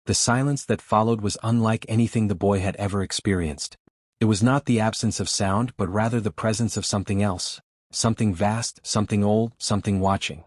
The silence that followed was unlike anything the boy had ever experienced. It was not the absence of sound but rather the presence of something else, something vast, something old, something watching.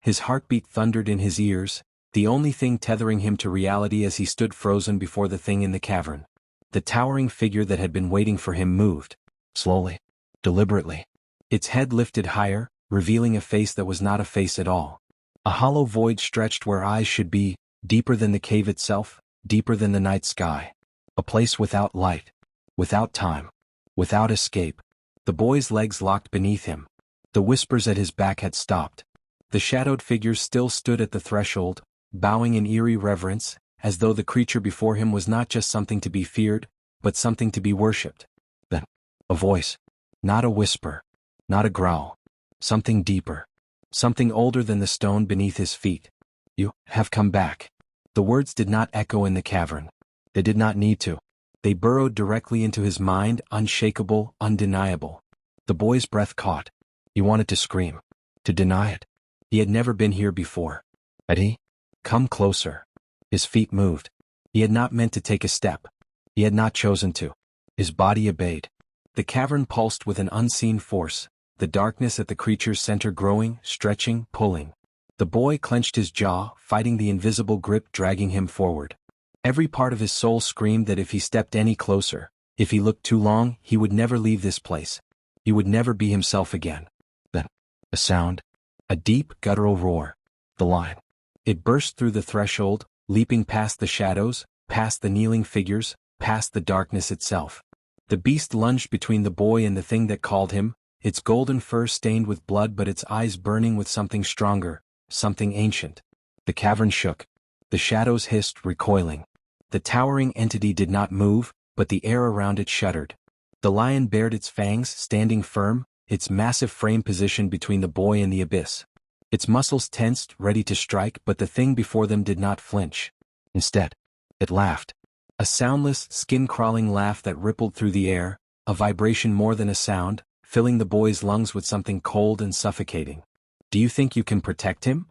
His heartbeat thundered in his ears, the only thing tethering him to reality as he stood frozen before the thing in the cavern. The towering figure that had been waiting for him moved, slowly, deliberately. Its head lifted higher, revealing a face that was not a face at all. A hollow void stretched where eyes should be, deeper than the cave itself, deeper than the night sky. A place without light, without time, without escape. The boy's legs locked beneath him. The whispers at his back had stopped. The shadowed figures still stood at the threshold, bowing in eerie reverence, as though the creature before him was not just something to be feared, but something to be worshipped. Then, a voice. Not a whisper. Not a growl. Something deeper. Something older than the stone beneath his feet. You have come back. The words did not echo in the cavern. They did not need to. They burrowed directly into his mind, unshakable, undeniable. The boy's breath caught. He wanted to scream. To deny it. He had never been here before. Had he? Come closer. His feet moved. He had not meant to take a step. He had not chosen to. His body obeyed. The cavern pulsed with an unseen force, the darkness at the creature's center growing, stretching, pulling. The boy clenched his jaw, fighting the invisible grip dragging him forward. Every part of his soul screamed that if he stepped any closer, if he looked too long, he would never leave this place. He would never be himself again. Then, a sound. A deep, guttural roar. The lion. It burst through the threshold, leaping past the shadows, past the kneeling figures, past the darkness itself. The beast lunged between the boy and the thing that called him, its golden fur stained with blood but its eyes burning with something stronger, something ancient. The cavern shook. The shadows hissed, recoiling. The towering entity did not move, but the air around it shuddered. The lion bared its fangs, standing firm, its massive frame positioned between the boy and the abyss. Its muscles tensed, ready to strike, but the thing before them did not flinch. Instead, it laughed. A soundless, skin-crawling laugh that rippled through the air, a vibration more than a sound, filling the boy's lungs with something cold and suffocating. Do you think you can protect him?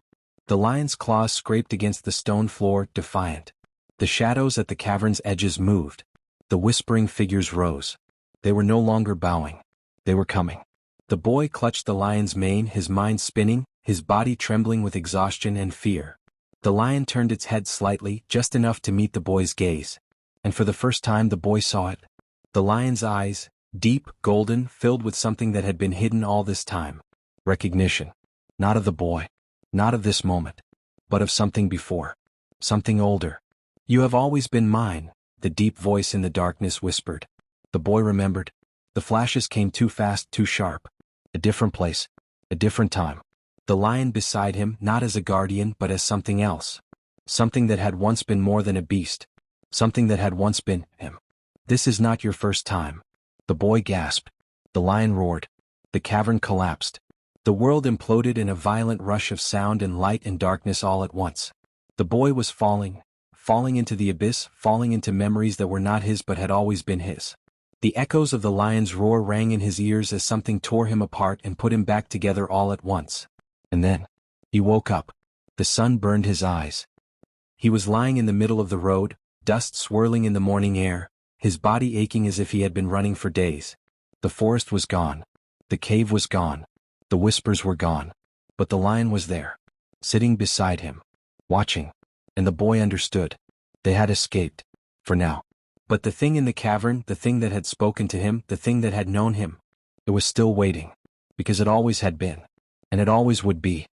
The lion's claws scraped against the stone floor, defiant. The shadows at the cavern's edges moved. The whispering figures rose. They were no longer bowing. They were coming. The boy clutched the lion's mane, his mind spinning, his body trembling with exhaustion and fear. The lion turned its head slightly, just enough to meet the boy's gaze. And for the first time the boy saw it. The lion's eyes, deep, golden, filled with something that had been hidden all this time. Recognition. Not of the boy. Not of this moment. But of something before. Something older. You have always been mine, the deep voice in the darkness whispered. The boy remembered. The flashes came too fast, too sharp. A different place. A different time. The lion beside him, not as a guardian but as something else. Something that had once been more than a beast. Something that had once been him. This is not your first time. The boy gasped. The lion roared. The cavern collapsed. The world imploded in a violent rush of sound and light and darkness all at once. The boy was falling into the abyss, falling into memories that were not his but had always been his. The echoes of the lion's roar rang in his ears as something tore him apart and put him back together all at once. And then, he woke up. The sun burned his eyes. He was lying in the middle of the road, dust swirling in the morning air, his body aching as if he had been running for days. The forest was gone. The cave was gone. The whispers were gone. But the lion was there, sitting beside him, watching. And the boy understood. They had escaped. For now. But the thing in the cavern, the thing that had spoken to him, the thing that had known him, it was still waiting. Because it always had been. And it always would be.